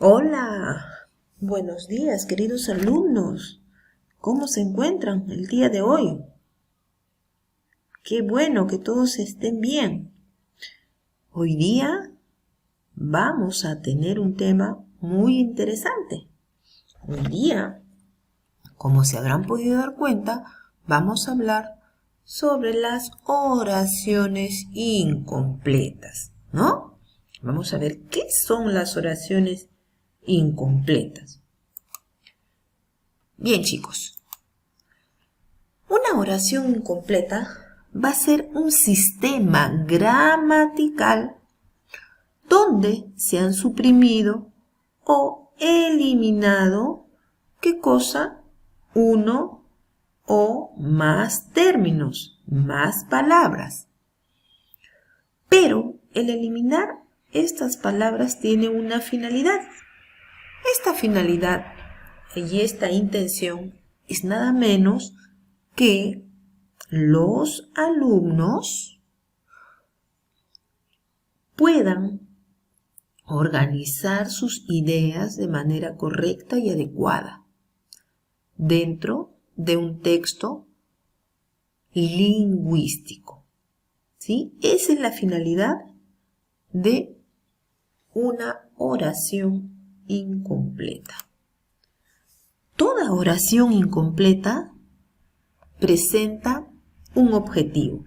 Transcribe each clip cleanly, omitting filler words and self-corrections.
Hola, buenos días queridos alumnos. ¿Cómo se encuentran el día de hoy? Qué bueno que todos estén bien. Hoy día vamos a tener un tema muy interesante. Hoy día, como se habrán podido dar cuenta, vamos a hablar sobre las oraciones incompletas, ¿no? Vamos a ver qué son las oraciones incompletas. Bien, chicos, una oración incompleta va a ser un sistema gramatical donde se han suprimido o eliminado, ¿qué cosa? Uno o más términos, más palabras. Pero el eliminar estas palabras tiene una finalidad. Esta finalidad y esta intención es nada menos que los alumnos puedan organizar sus ideas de manera correcta y adecuada dentro de un texto lingüístico. ¿Sí? Esa es la finalidad de una oración incompleta. Toda oración incompleta presenta un objetivo.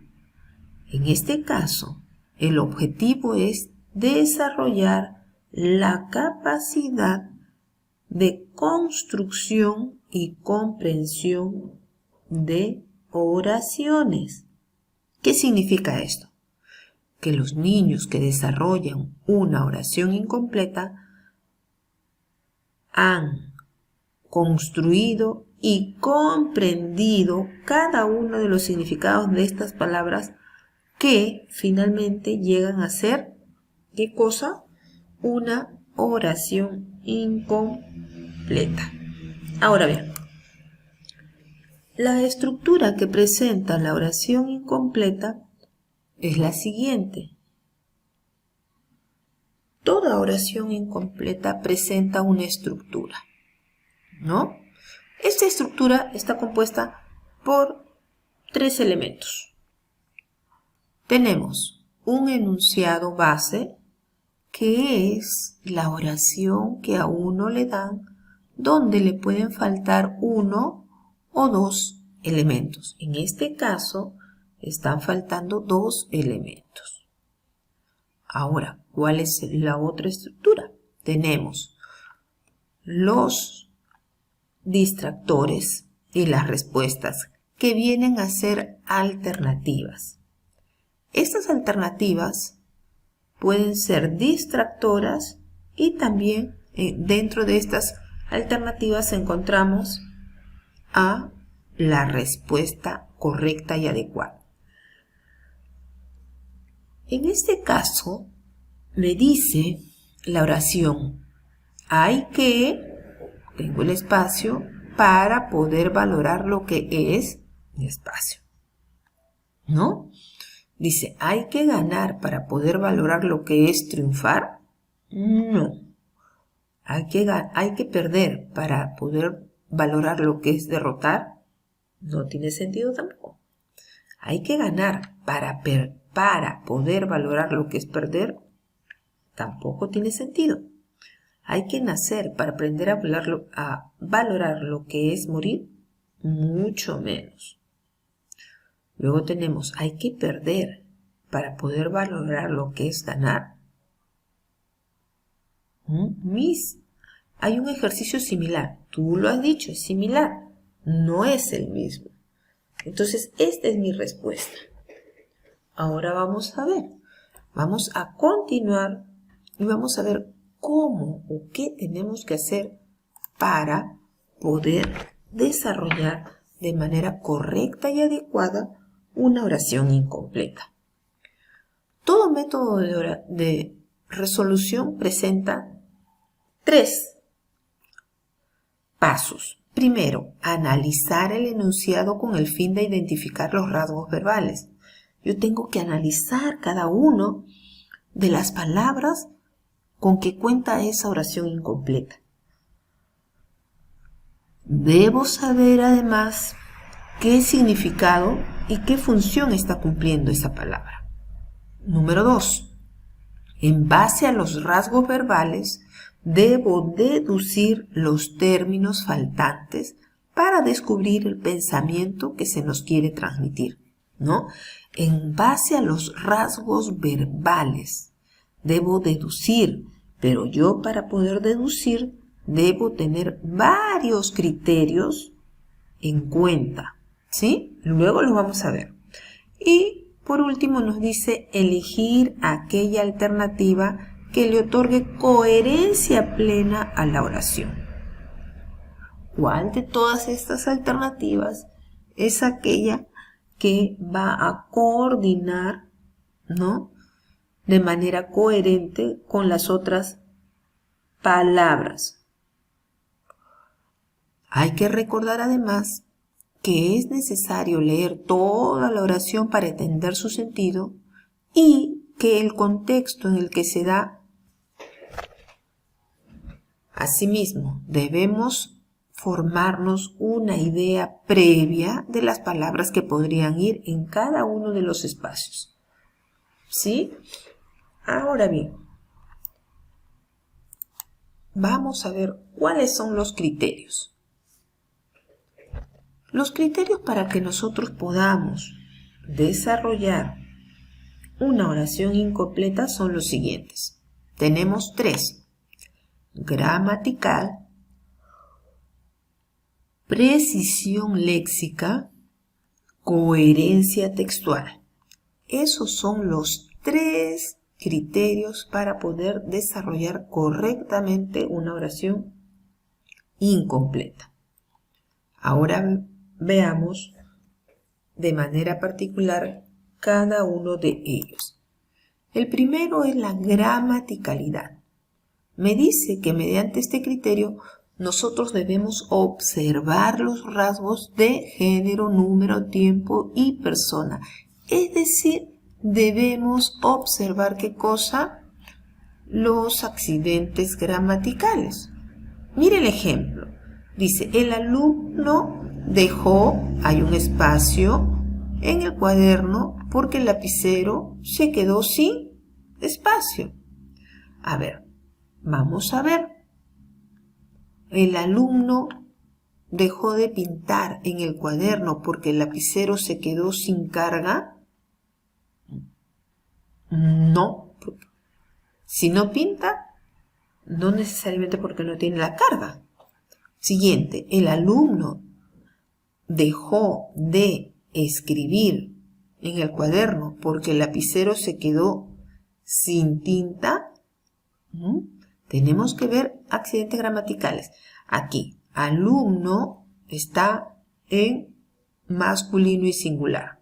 En este caso, el objetivo es desarrollar la capacidad de construcción y comprensión de oraciones. ¿Qué significa esto? Que los niños que desarrollan una oración incompleta han construido y comprendido cada uno de los significados de estas palabras que finalmente llegan a ser, ¿qué cosa? Una oración incompleta. Ahora bien, la estructura que presenta la oración incompleta es la siguiente. Toda oración incompleta presenta una estructura, ¿no? Esta estructura está compuesta por 3 elementos. Tenemos un enunciado base, que es la oración que a uno le dan, donde le pueden faltar uno o dos elementos. En este caso, están faltando 2 elementos. Ahora, ¿cuál es la otra estructura? Tenemos los distractores y las respuestas, que vienen a ser alternativas. Estas alternativas pueden ser distractoras y también dentro de estas alternativas encontramos a la respuesta correcta y adecuada. En este caso, me dice la oración, hay que, tengo el espacio, para poder valorar lo que es mi espacio, ¿no? Dice, ¿hay que ganar para poder valorar lo que es triunfar? No. ¿Hay que perder para poder valorar lo que es derrotar? No tiene sentido tampoco. ¿Hay que ganar para poder valorar lo que es perder? Tampoco tiene sentido. ¿Hay que nacer para aprender a valorar lo que es morir? Mucho menos. Luego tenemos, hay que perder para poder valorar lo que es ganar. Hay un ejercicio similar. Tú lo has dicho, es similar. No es el mismo. Entonces, esta es mi respuesta. Ahora vamos a ver. Vamos a continuar y vamos a ver cómo o qué tenemos que hacer para poder desarrollar de manera correcta y adecuada una oración incompleta. Todo método de resolución presenta 3 pasos. Primero, analizar el enunciado con el fin de identificar los rasgos verbales. Yo tengo que analizar cada uno de las palabras con que cuenta esa oración incompleta. Debo saber además qué significado y qué función está cumpliendo esa palabra. Número 2. En base a los rasgos verbales, debo deducir los términos faltantes para descubrir el pensamiento que se nos quiere transmitir, ¿no? En base a los rasgos verbales, debo deducir, pero yo para poder deducir debo tener varios criterios en cuenta, ¿sí? Luego los vamos a ver. Y por último nos dice elegir aquella alternativa que le otorgue coherencia plena a la oración. ¿Cuál de todas estas alternativas es aquella que va a coordinar, ¿no?, de manera coherente con las otras palabras? Hay que recordar además que es necesario leer toda la oración para entender su sentido y que el contexto en el que se da. Asimismo, debemos formarnos una idea previa de las palabras que podrían ir en cada uno de los espacios. ¿Sí? Ahora bien, vamos a ver cuáles son los criterios. Los criterios para que nosotros podamos desarrollar una oración incompleta son los siguientes. Tenemos 3. Gramatical, precisión léxica, coherencia textual. Esos son los 3 criterios para poder desarrollar correctamente una oración incompleta. Ahora veamos de manera particular cada uno de ellos. El primero es la gramaticalidad. Me dice que mediante este criterio nosotros debemos observar los rasgos de género, número, tiempo y persona. Es decir, debemos observar ¿qué cosa? Los accidentes gramaticales. Mire el ejemplo. Dice, el alumno dejó, hay un espacio en el cuaderno porque el lapicero se quedó sin espacio. A ver, vamos a ver. El alumno dejó de pintar en el cuaderno porque el lapicero se quedó sin carga. No. Si no pinta, no necesariamente porque no tiene la carga. Siguiente, el alumno dejó de escribir en el cuaderno porque el lapicero se quedó sin tinta. Tenemos que ver accidentes gramaticales. Aquí, alumno está en masculino y singular.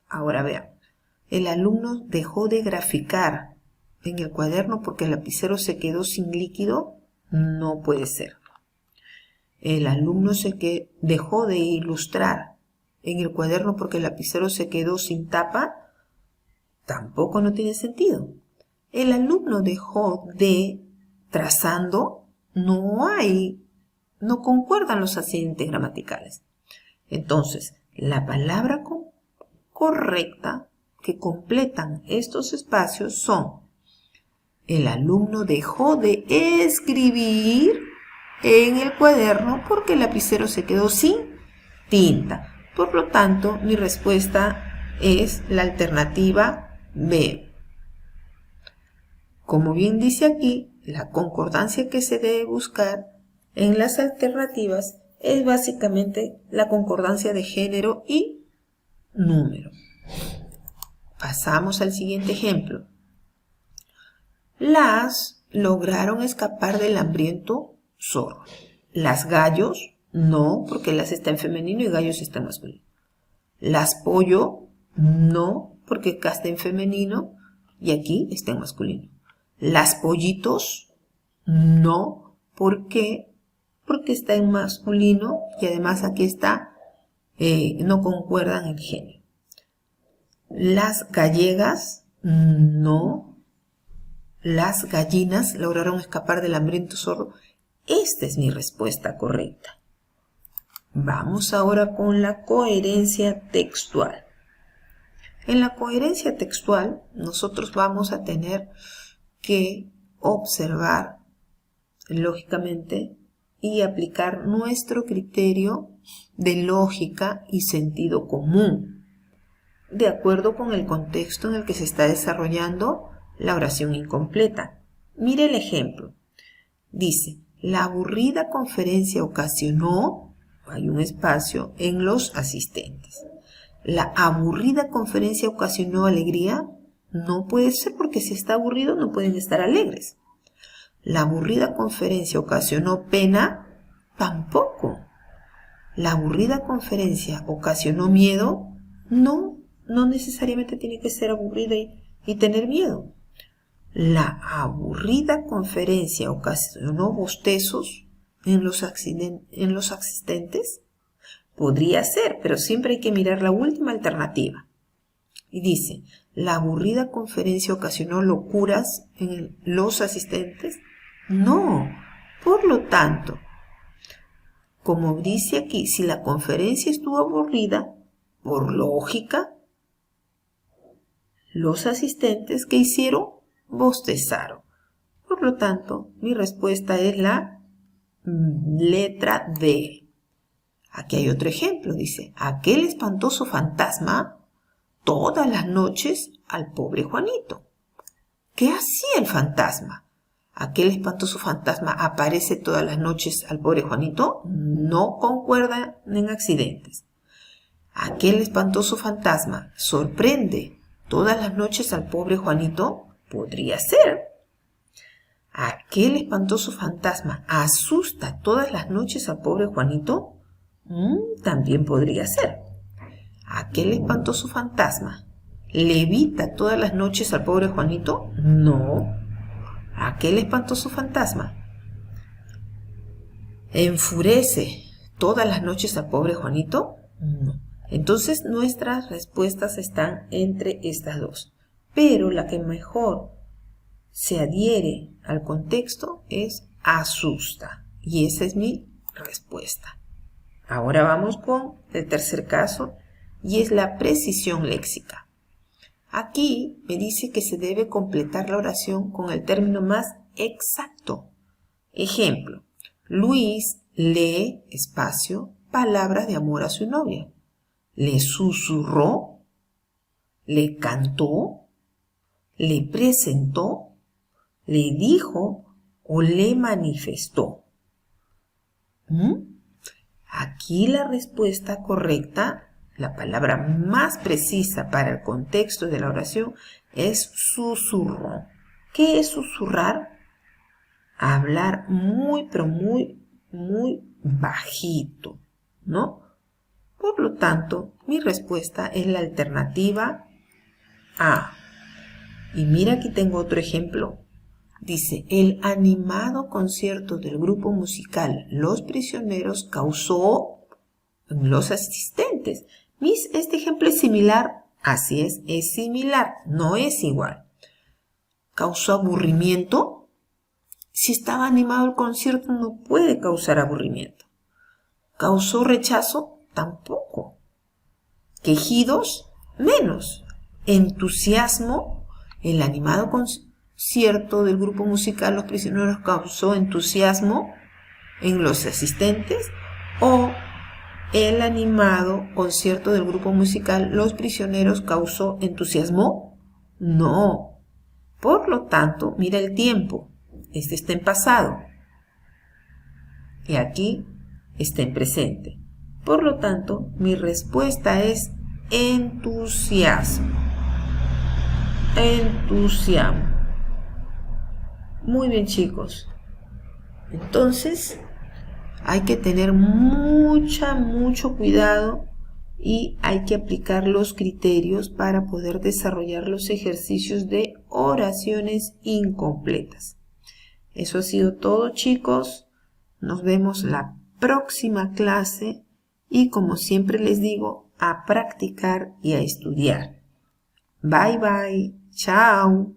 Ahora vean, el alumno dejó de graficar en el cuaderno porque el lapicero se quedó sin líquido. No puede ser. El alumno dejó de ilustrar en el cuaderno porque el lapicero se quedó sin tapa. Tampoco no tiene sentido. El alumno dejó de trazando. No concuerdan los accidentes gramaticales. Entonces, la palabra correcta que completan estos espacios son: el alumno dejó de escribir en el cuaderno porque el lapicero se quedó sin tinta. Por lo tanto, mi respuesta es la alternativa B. Como bien dice aquí, la concordancia que se debe buscar en las alternativas es básicamente la concordancia de género y número. Pasamos al siguiente ejemplo. Las lograron escapar del hambriento zorro. Las gallos, no, porque las está en femenino y gallos está en masculino. Las pollo, no, porque acá está en femenino y aquí está en masculino. Las pollitos, no, ¿por qué? Porque está en masculino y además aquí está, no concuerdan el género. Las gallegas, no. Las gallinas lograron escapar del hambriento zorro. Esta es mi respuesta correcta. Vamos ahora con la coherencia textual. En la coherencia textual, nosotros vamos a tener que observar lógicamente y aplicar nuestro criterio de lógica y sentido común, de acuerdo con el contexto en el que se está desarrollando la oración incompleta. Mire el ejemplo. Dice, la aburrida conferencia ocasionó, hay un espacio, en los asistentes. La aburrida conferencia ocasionó alegría. No puede ser, porque si está aburrido no pueden estar alegres. La aburrida conferencia ocasionó pena. Tampoco. La aburrida conferencia ocasionó miedo. No necesariamente tiene que ser aburrida y tener miedo. La aburrida conferencia ocasionó bostezos en los asistentes. Podría ser, pero siempre hay que mirar la última alternativa. Y dice, ¿la aburrida conferencia ocasionó locuras en los asistentes? No. Por lo tanto, como dice aquí, si la conferencia estuvo aburrida, por lógica, los asistentes, ¿qué hicieron? Bostezaron. Por lo tanto, mi respuesta es la letra D. Aquí hay otro ejemplo, dice, aquel espantoso fantasma todas las noches al pobre Juanito. ¿Qué hacía el fantasma? ¿Aquel espantoso fantasma aparece todas las noches al pobre Juanito? No concuerda en accidentes. ¿Aquel espantoso fantasma sorprende todas las noches al pobre Juanito? Podría ser. ¿Aquel espantoso fantasma asusta todas las noches al pobre Juanito? También podría ser. ¿Aquel espantoso fantasma levita todas las noches al pobre Juanito? No. ¿Aquel espantoso fantasma enfurece todas las noches al pobre Juanito? No. Entonces nuestras respuestas están entre estas dos. Pero la que mejor se adhiere al contexto es asusta. Y esa es mi respuesta. Ahora vamos con el tercer caso, y es la precisión léxica. Aquí me dice que se debe completar la oración con el término más exacto. Ejemplo, Luis lee, espacio, palabras de amor a su novia. Le susurró, le cantó, le presentó, le dijo o le manifestó. Aquí la respuesta correcta, la palabra más precisa para el contexto de la oración es susurró. ¿Qué es susurrar? Hablar muy, pero muy, muy bajito, ¿no? Por lo tanto, mi respuesta es la alternativa A. Y mira, aquí tengo otro ejemplo. Dice, el animado concierto del grupo musical Los Prisioneros causó en los asistentes. Este ejemplo es similar. Así es similar, no es igual. ¿Causó aburrimiento? Si estaba animado el concierto, no puede causar aburrimiento. ¿Causó rechazo? Tampoco. ¿Quejidos? Menos. ¿Entusiasmo? El animado concierto del grupo musical Los Prisioneros causó entusiasmo en los asistentes, o el animado concierto del grupo musical Los Prisioneros causó entusiasmo. No. Por lo tanto, mira el tiempo. Este está en pasado y aquí está en presente. Por lo tanto, mi respuesta es entusiasmo. Entusiasmo. Muy bien, chicos. Entonces, hay que tener mucho cuidado y hay que aplicar los criterios para poder desarrollar los ejercicios de oraciones incompletas. Eso ha sido todo, chicos. Nos vemos la próxima clase y, como siempre les digo, a practicar y a estudiar. Bye bye. Chao.